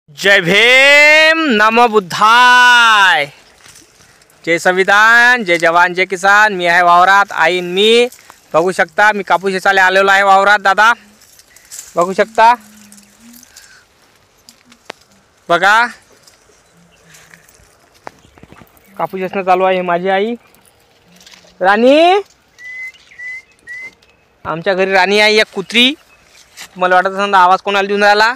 जय भीम, नमो बुद्धाय, जय संविधान, जय जवान, जय किसान। मी आहे वावरात, आई मी बघू शकता। मी कापूस वेचायला आलेलो आहे वावरात। दादा बघू शकता, बघा कापूस वेचणं चालू आहे। माझी आई राणी, आमच्या घरी राणी आहे एक कुत्री। तुम्हाला वाटत असेल आवाज कोणाला देऊन राहिला?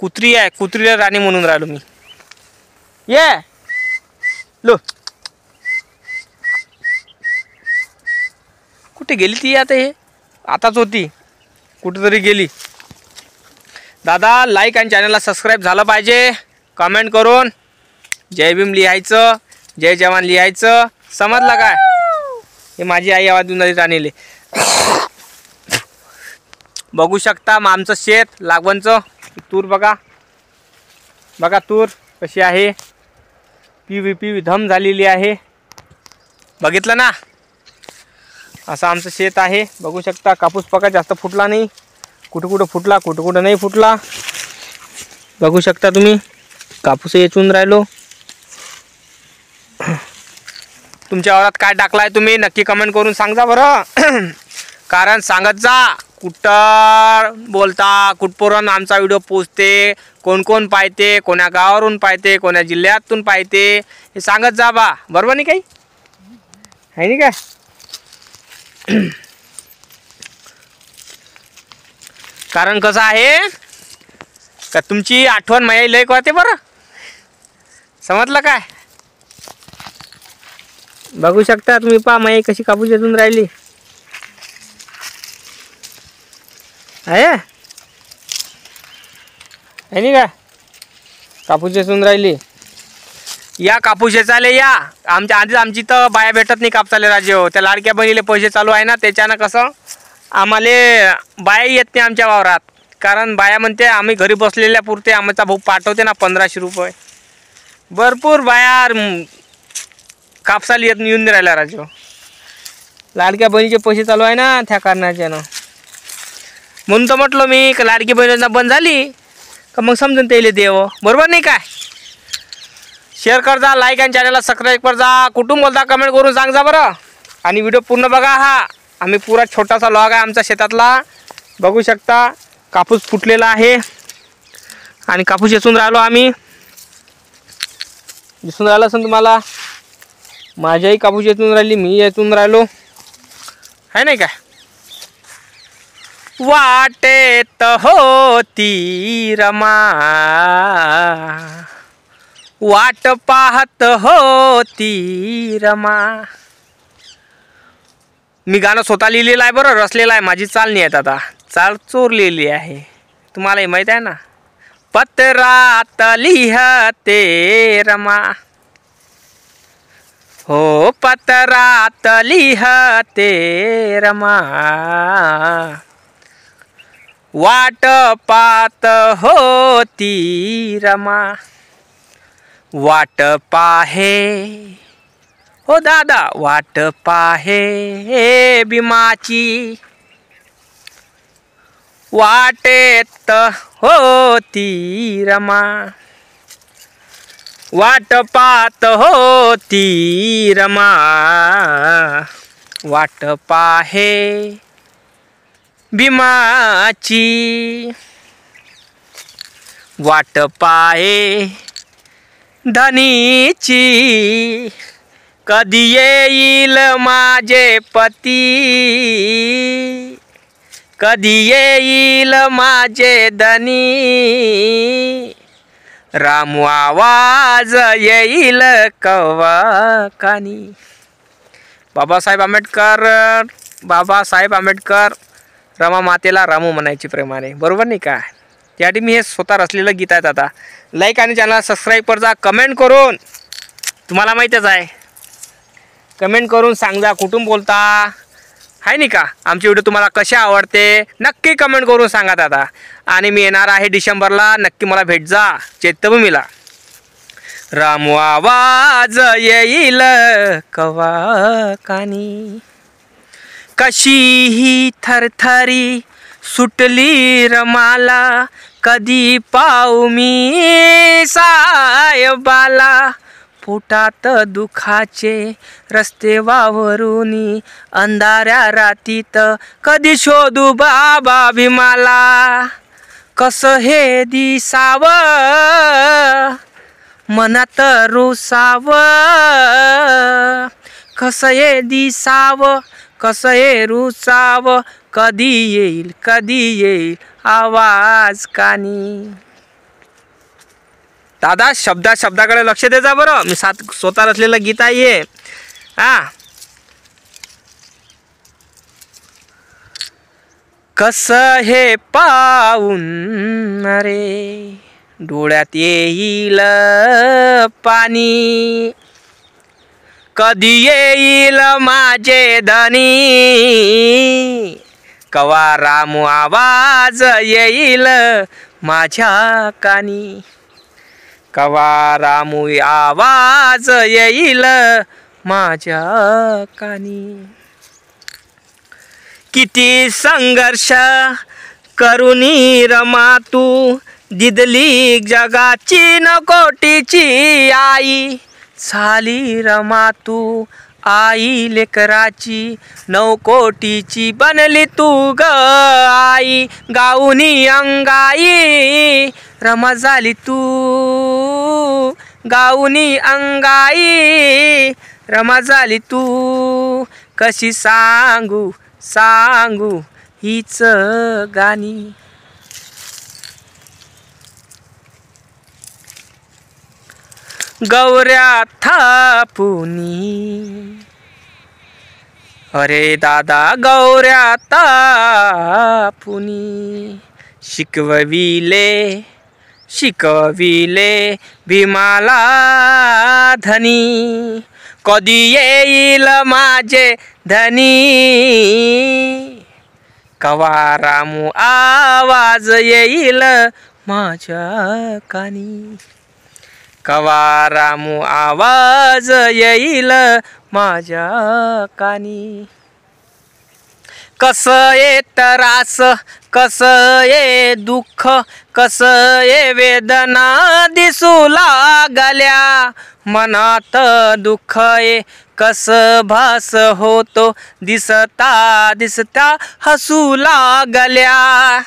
कुत्री आहे, कुत्रीला राणी म्हणून राहिलो मी। ये लो, कुठे गेली ती? आता हे आताच होती, कुठेतरी गेली। दादा लाईक आणि चॅनलला सबस्क्राईब झालं पाहिजे। कमेंट करून जय भीम लिहायचं, जय जवान लिहायचं, समजलं काय? हे माझी आई आवाज देऊन राहिली राणीले। बघू शकता आमचं शेत लागवणचं तूर बघा, बघा तूर कशी आहे, पी धम झालेली आहे। बघितलं ना, असं आमचं शेत आहे। बघू शकता कापूस बघा जास्त फुटला नाही, कुठं कुठं फुटला, कुठं कुठं नाही फुटला। बघू शकता तुम्ही, कापूस वेचून राहिलो। तुमच्या वावरात काय टाकलाय तुम्ही नक्की कमेंट करून सांगा बरं। कारण सांगत जा कुठं बोलता, कुठपर्यंत आमचा व्हिडिओ पोचते, कोण कोण पाहते, कोण्या गावावरून पाहते, कोण्या जिल्ह्यातून पाहते, हे सांगत जा बा। बरोबर नाही काही आहे नाही काय? कारण कसं आहे का तुमची आठवण माझ्या लय करते बरं, समजलं काय? बघू शकता तुम्ही, पहा माई कशी कापूस वेचून राहिली आहे नाही का? कापूस वेचून राहिली। या कापूस वेचायला या। आमच्या आधीच आमची तर बाया भेटत नाही कापसाले राजे हो। त्या लाडक्या बहिणीले पैसे चालू आहे ना, त्याच्यानं कसं आम्हाला बाया येत नाही आमच्या वावरात। कारण बाया म्हणते आम्ही घरी बसलेल्या पुरते आमचा भाऊ पाठवते ना 1500 रुपये। भरपूर बाया कापसाला येत येऊन नाही राहिल्या राजे हो। लाडक्या बहिणीचे पैसे चालू आहे ना, त्या कारणाच्यानं म्हणून तर म्हटलं मी का लाडकी बहीण योजना बंद झाली का मग समजून त्याला देव। बरोबर नाही काय? शेअर कर जा, लाईक आणि चॅनलला सबस्क्राईब कर जा, कुठून बोलता कमेंट करून सांग जा बरं। आणि व्हिडिओ पूर्ण बघा। हा आम्ही पुरा छोटासा लॉग आहे आमच्या शेतातला। बघू शकता कापूस फुटलेला आहे आणि कापूस वेचून राहिलो आम्ही। दिसून राहिलं असेल तुम्हाला, माझ्याही कापूस वेचून राहिली, मी वेचून राहिलो आहे नाही काय? वाटेत होती रमा, वाट पाहत होती रमा। मी गाणं स्वतः लिहिलेलं आहे बरं, रचलेलं आहे। माझी चाल नाही येत आता, चाल चोरलेली आहे, तुम्हालाही माहीत आहे ना। पत्रात लिहते रमा, हो पत्रात लिहते रमा, वाट पाहत होती रमा, वाट पाहे हो दादा, वाट पाहे भीमाची, वाटेत होती रमा, वाट पाहत होती रमा, वाट पाहे भीमाची, वाट पाहे धनीची, कधी येईल माझे पती, कधी येईल माझे धनी, रामू आवाज येईल कवा कानी। बाबासाहेब आंबेडकर, बाबासाहेब आंबेडकर रमा मातेला रामू म्हणायची प्रेमाने। बरोबर नाही का? त्यासाठी मी हे स्वतः रचलेलं गीत आहे। आता लाईक आणि चॅनल सबस्क्राईब कर जा। कमेंट करून, तुम्हाला माहीतच आहे, कमेंट करून सांगा कुठून बोलता आहे नाही का? आमचे व्हिडिओ तुम्हाला कसे आवडते नक्की कमेंट करून सांगा दादा। आणि मी येणार आहे डिसेंबरला, नक्की मला भेट जा चैत्यभूमीला। रामू आवाज येईल कवा कानी, कशी ही थरथरी सुटली रमाला, कधी पाहू मी साहेबाला, पोटात दुखाचे रस्ते वावरुनी, अंधाऱ्या रातीत कधी शोधू बाबा भीमाला. कसं हे दिसावं मनात रुसावं, कसं हे दिसावं कसं हे रुसावं, कधी येईल आवाज कानी. दादा शब्दाकडे लक्ष दे जा बरं. मी स्वतः रचलेलं गीत आहे हे. कसं हे पाहून रे डोळ्यात येईल पाणी, कधी येईल माझे धनी, कवा रामू आवाज येईल माझ्या कानी, कवा रामू आवाज येईल माझ्या कानी. किती संघर्ष करुनी रमा तू, दिदली जगाची न कोटीची आई, झाली रमा तू आई लेकराची, 9 कोटीची बनली तू ग आई. गाऊनी अंगाई रमा झाली तू, गाऊनी अंगाई रमा झाली तू, कशी सांगू हीच गाणी. गौऱ्या थापुनी, अरे दादा गौऱ्या थापुनी, शिकविले भीमाला धनी, कधी येईल माझे धनी, कवा रामू आवाज येईल माझ्या कानी, कवा रामू आवाज येईल माझ्या कानी. कसं ये त्रास कसं ये दुःख, कसं ये वेदना दिसू लागल्या, मनात दुःख ये कसं भास होतो, दिसता हसू लागल्या.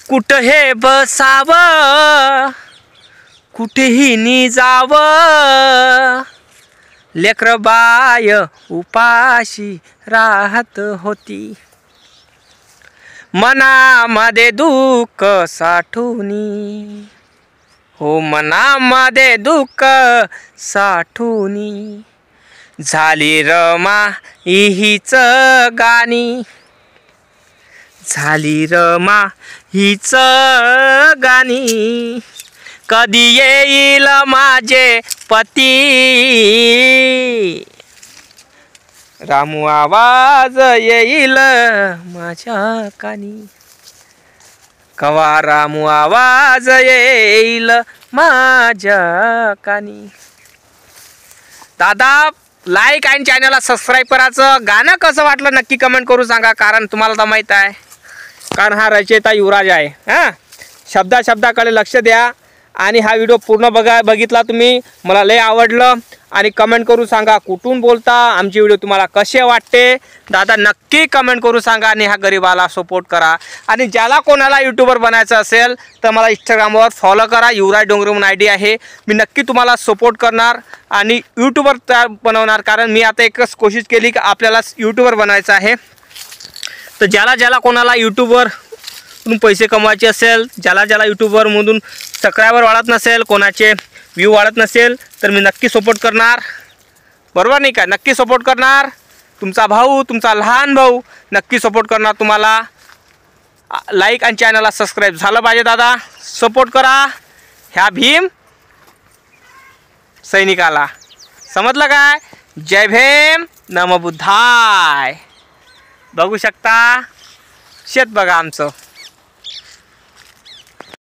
कुठं हे बसावं कुठेही निजावं, लेकरं बाय उपाशी राहत होती, मनामध्ये दुःख साठवणी, हो मनामध्ये दुःख साठवणी. झाली रमा हीच गाणी, झाली रमा हीच गाणी, कधी येईल माझे पती, रामू आवाज येईल माझ्या कानी, कवा रामू आवाज येईल माझ्या कानी. दादा लाईक आणि चॅनलला सबस्क्राईब करायचं. गाणं कसं वाटलं नक्की कमेंट करून सांगा, कारण तुम्हाला तर माहीत आहे, कारण हा रचयिता युवराज आहे. शब्दाकडे लक्ष द्या आणि हा व्हिडिओ पूर्ण बघितला तुम्ही, मला लय आवडलं. आणि कमेंट करून सांगा कुठून बोलता, आमचे व्हिडिओ तुम्हाला कसे वाटते. दादा नक्की कमेंट करून सांगा आणि ह्या गरीबाला सपोर्ट करा. आणि ज्याला कोणाला यूट्यूबर बनायचं असेल तर मला इंस्टाग्रामवर फॉलो करा, युवराज डोंगरे म्हणून ID आहे. मी नक्की तुम्हाला सपोर्ट करणार आणि यूट्यूबर तयार बनवणार, कारण मी आता एकच कोशिश केली की आपल्याला यूट्यूबर बनायचं आहे. तर ज्याला कोणाला यूट्यूबर पैसे कमवायचे असेल, ज्याला यूट्यूबवरमधून सबस्क्रायबर वाढत नसेल, कोणाचे व्ह्यू वाढत नसेल, तर मी नक्की सपोर्ट करणार. बरोबर नाही का? नक्की सपोर्ट करणार. तुमचा भाऊ, तुमचा लहान भाऊ नक्की सपोर्ट करणार तुम्हाला. लाईक आणि चॅनलला सबस्क्राईब झालं पाहिजे. दादा सपोर्ट करा ह्या भीम सैनिकाला. समजलं काय? जय भीम, नमो बुद्धाय. बघू शकता शेत बघा आमचं.